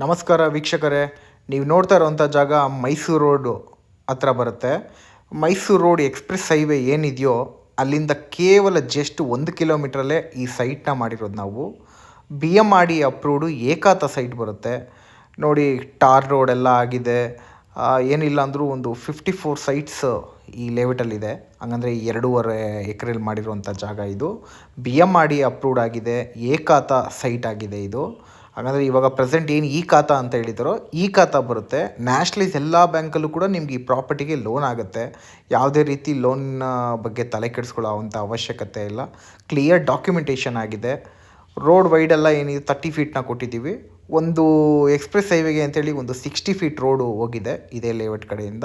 ನಮಸ್ಕಾರ ವೀಕ್ಷಕರೇ, ನೀವು ನೋಡ್ತಾ ಇರೋವಂಥ ಜಾಗ ಮೈಸೂರು ರೋಡು ಹತ್ರ ಬರುತ್ತೆ. ಮೈಸೂರು ರೋಡ್ ಎಕ್ಸ್ಪ್ರೆಸ್ ಹೈವೇ ಏನಿದೆಯೋ ಅಲ್ಲಿಂದ ಕೇವಲ ಜಸ್ಟ್ 1 ಕಿಲೋಮೀಟ್ರಲ್ಲೇ ಈ ಸೈಟ್ನ ಮಾಡಿರೋದು ನಾವು. BMRDA ಅಪ್ರೂವ್ಡು ಏಕಾತ ಸೈಟ್ ಬರುತ್ತೆ ನೋಡಿ. ಟಾರ್ ರೋಡ್ ಎಲ್ಲ ಆಗಿದೆ. ಏನಿಲ್ಲ ಅಂದರೂ ಒಂದು 54 ಸೈಟ್ಸ್ ಈ ಲೇಔಟಲ್ಲಿದೆ. ಹಂಗಂದರೆ 2.5 ಎಕರೆಯಲ್ಲಿ ಮಾಡಿರುವಂಥ ಜಾಗ ಇದು. BMRDA ಅಪ್ರೂವ್ಡ್ ಆಗಿದೆ, ಏಕಾತ ಸೈಟ್ ಆಗಿದೆ ಇದು. ಹಾಗಾದರೆ ಇವಾಗ ಪ್ರೆಸೆಂಟ್ ಏನು ಈ ಖಾತಾ ಅಂತ ಹೇಳಿದಾರೋ ಈ ಖಾತಾ ಬರುತ್ತೆ. ನ್ಯಾಷನಲೈಸ್ ಎಲ್ಲ ಬ್ಯಾಂಕಲ್ಲೂ ಕೂಡ ನಿಮ್ಗೆ ಈ ಪ್ರಾಪರ್ಟಿಗೆ ಲೋನ್ ಆಗುತ್ತೆ. ಯಾವುದೇ ರೀತಿ ಲೋನ್ ಬಗ್ಗೆ ತಲೆ ಕೆಡಿಸ್ಕೊಳ್ಳೋ ಅಂಥ ಅವಶ್ಯಕತೆ ಇಲ್ಲ. ಕ್ಲಿಯರ್ ಡಾಕ್ಯುಮೆಂಟೇಷನ್ ಆಗಿದೆ. ರೋಡ್ ವೈಡೆಲ್ಲ ಏನಿದೆ 30 ಫೀಟ್ನ ಕೊಟ್ಟಿದ್ದೀವಿ. ಒಂದು ಎಕ್ಸ್ಪ್ರೆಸ್ ಹೈವೇಗೆ ಅಂತೇಳಿ ಒಂದು 60 ಫೀಟ್ ರೋಡು ಹೋಗಿದೆ ಇದೇ ಲೇಔಟ್ ಕಡೆಯಿಂದ.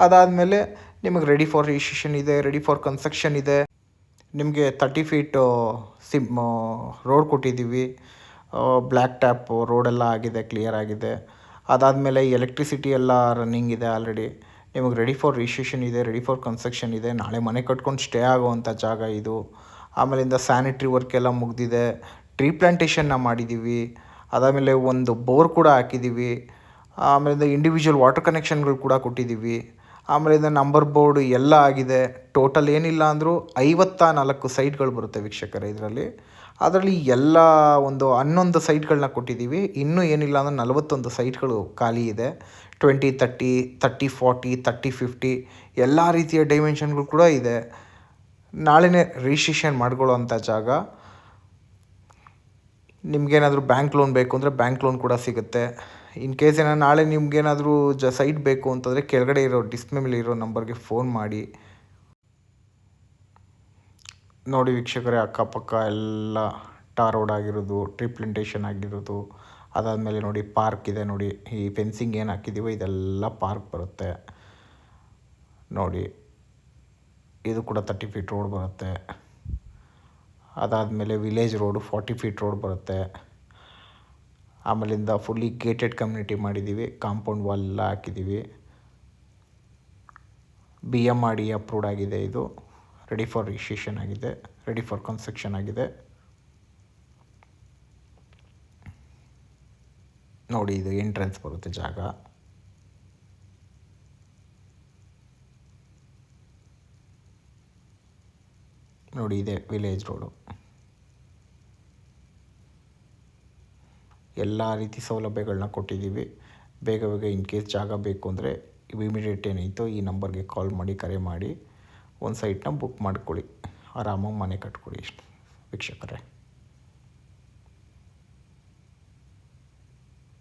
ಅದಾದಮೇಲೆ ನಿಮಗೆ ರೆಡಿ ಫಾರ್ ರಿಜಿಸ್ಟ್ರೇಷನ್ ಇದೆ, ರೆಡಿ ಫಾರ್ ಕನ್ಸ್ಟ್ರಕ್ಷನ್ ಇದೆ. ನಿಮಗೆ 30 ಫೀಟ್ ರೋಡ್ ಕೊಟ್ಟಿದ್ದೀವಿ. ಬ್ಲ್ಯಾಕ್ ಟ್ಯಾಪ್ ರೋಡೆಲ್ಲ ಆಗಿದೆ, ಕ್ಲಿಯರ್ ಆಗಿದೆ. ಅದಾದಮೇಲೆ ಎಲೆಕ್ಟ್ರಿಸಿಟಿ ಎಲ್ಲ ರನ್ನಿಂಗ್ ಇದೆ ಆಲ್ರೆಡಿ. ನಿಮಗೆ ರೆಡಿ ಫಾರ್ ರಿಜಿಸ್ಟ್ರೇಷನ್ ಇದೆ, ರೆಡಿ ಫಾರ್ ಕನ್ಸ್ಟ್ರಕ್ಷನ್ ಇದೆ. ನಾಳೆ ಮನೆ ಕಟ್ಕೊಂಡು ಸ್ಟೇ ಆಗೋವಂಥ ಜಾಗ ಇದು. ಆಮೇಲಿಂದ ಸ್ಯಾನಿಟ್ರಿ ವರ್ಕ್ ಎಲ್ಲ ಮುಗಿದಿದೆ. ಟ್ರೀ ಪ್ಲ್ಯಾಂಟೇಷನ್ನ ಮಾಡಿದ್ದೀವಿ. ಅದಾದಮೇಲೆ ಒಂದು ಬೋರ್ ಕೂಡ ಹಾಕಿದ್ದೀವಿ. ಆಮೇಲಿಂದ ಇಂಡಿವಿಜುವಲ್ ವಾಟರ್ ಕನೆಕ್ಷನ್ಗಳು ಕೂಡ ಕೊಟ್ಟಿದ್ದೀವಿ. ಆಮೇಲಿಂದ ನಂಬರ್ ಬೋರ್ಡ್ ಎಲ್ಲ ಆಗಿದೆ. ಟೋಟಲ್ ಏನಿಲ್ಲ ಅಂದರೂ 54 ಸೈಟ್ಗಳು ಬರುತ್ತೆ ವೀಕ್ಷಕರೇ ಇದರಲ್ಲಿ. ಅದರಲ್ಲಿ ಎಲ್ಲ ಒಂದು 11 ಸೈಟ್ಗಳನ್ನ ಕೊಟ್ಟಿದ್ದೀವಿ. ಇನ್ನೂ ಏನಿಲ್ಲ ಅಂದರೆ 41 ಸೈಟ್ಗಳು ಖಾಲಿ ಇದೆ. 20-30, 30-40, 30-50 ಎಲ್ಲ ರೀತಿಯ ಡೈಮೆನ್ಷನ್ಗಳು ಕೂಡ ಇದೆ. ನಾಳೆನೇ ರಿಜಿಸ್ಟ್ರೇಷನ್ ಮಾಡ್ಕೊಳ್ಳೋವಂಥ ಜಾಗ. ನಿಮ್ಗೇನಾದರೂ ಬ್ಯಾಂಕ್ ಲೋನ್ ಬೇಕು ಅಂದರೆ ಬ್ಯಾಂಕ್ ಲೋನ್ ಕೂಡ ಸಿಗುತ್ತೆ. ಇನ್ ಕೇಸ್ ನಾಳೆ ನಿಮ್ಗೇನಾದರೂ ಸೈಟ್ ಬೇಕು ಅಂತಂದರೆ ಕೆಳಗಡೆ ಇರೋ ಡಿಸ್ಪ್ಲೇ ಮೇಲೆ ಇರೋ ನಂಬರ್ಗೆ ಫೋನ್ ಮಾಡಿ. ನೋಡಿ ವೀಕ್ಷಕರೇ, ಅಕ್ಕಪಕ್ಕ ಎಲ್ಲ ಟಾರ್ ರೋಡ್ ಆಗಿರೋದು, ಟ್ರೀ ಪ್ಲಾಂಟೇಷನ್ ಆಗಿರೋದು. ಅದಾದಮೇಲೆ ನೋಡಿ ಪಾರ್ಕ್ ಇದೆ ನೋಡಿ. ಈ ಫೆನ್ಸಿಂಗ್ ಏನು ಹಾಕಿದ್ದೀವೋ ಇದೆಲ್ಲ ಪಾರ್ಕ್ ಬರುತ್ತೆ ನೋಡಿ. ಇದು ಕೂಡ 30 ಫೀಟ್ ರೋಡ್ ಬರುತ್ತೆ. ಅದಾದಮೇಲೆ ವಿಲೇಜ್ ರೋಡು 40 ಫೀಟ್ ರೋಡ್ ಬರುತ್ತೆ. ಆಮೇಲಿಂದ ಫುಲ್ಲಿ ಗೇಟೆಡ್ ಕಮ್ಯುನಿಟಿ ಮಾಡಿದ್ದೀವಿ. ಕಾಂಪೌಂಡ್ ವಾಲ್ ಎಲ್ಲ ಹಾಕಿದ್ದೀವಿ. BMRDA ಅಪ್ರೂವ್ಡ್ ಆಗಿದೆ ಇದು. ರೆಡಿ ಫಾರ್ ರಿಜಿಸ್ಟ್ರೇಷನ್ ಆಗಿದೆ, ರೆಡಿ ಫಾರ್ ಕನ್ಸ್ಟ್ರಕ್ಷನ್ ಆಗಿದೆ ನೋಡಿ. ಇದು ಎಂಟ್ರೆನ್ಸ್ ಬರುತ್ತೆ ಜಾಗ ನೋಡಿ. ಇದೆ ವಿಲೇಜ್ ರೋಡು. ಎಲ್ಲ ರೀತಿ ಸೌಲಭ್ಯಗಳನ್ನ ಕೊಟ್ಟಿದ್ದೀವಿ. ಬೇಗ ಬೇಗ ಇನ್ ಕೇಸ್ ಜಾಗ ಬೇಕು ಅಂದರೆ ಇಮಿಡಿಯೇಟ್ ಏನಾಯಿತು ಈ ನಂಬರ್ಗೆ ಕಾಲ್ ಮಾಡಿ, ಕರೆ ಮಾಡಿ ಒಂದು ಸೈಟ್ನ ಬುಕ್ ಮಾಡ್ಕೊಳ್ಳಿ. ಆರಾಮಾಗಿ ಮನೆ ಕಟ್ಕೊಳ್ಳಿ. ಇಷ್ಟು ವೀಕ್ಷಕರೇ.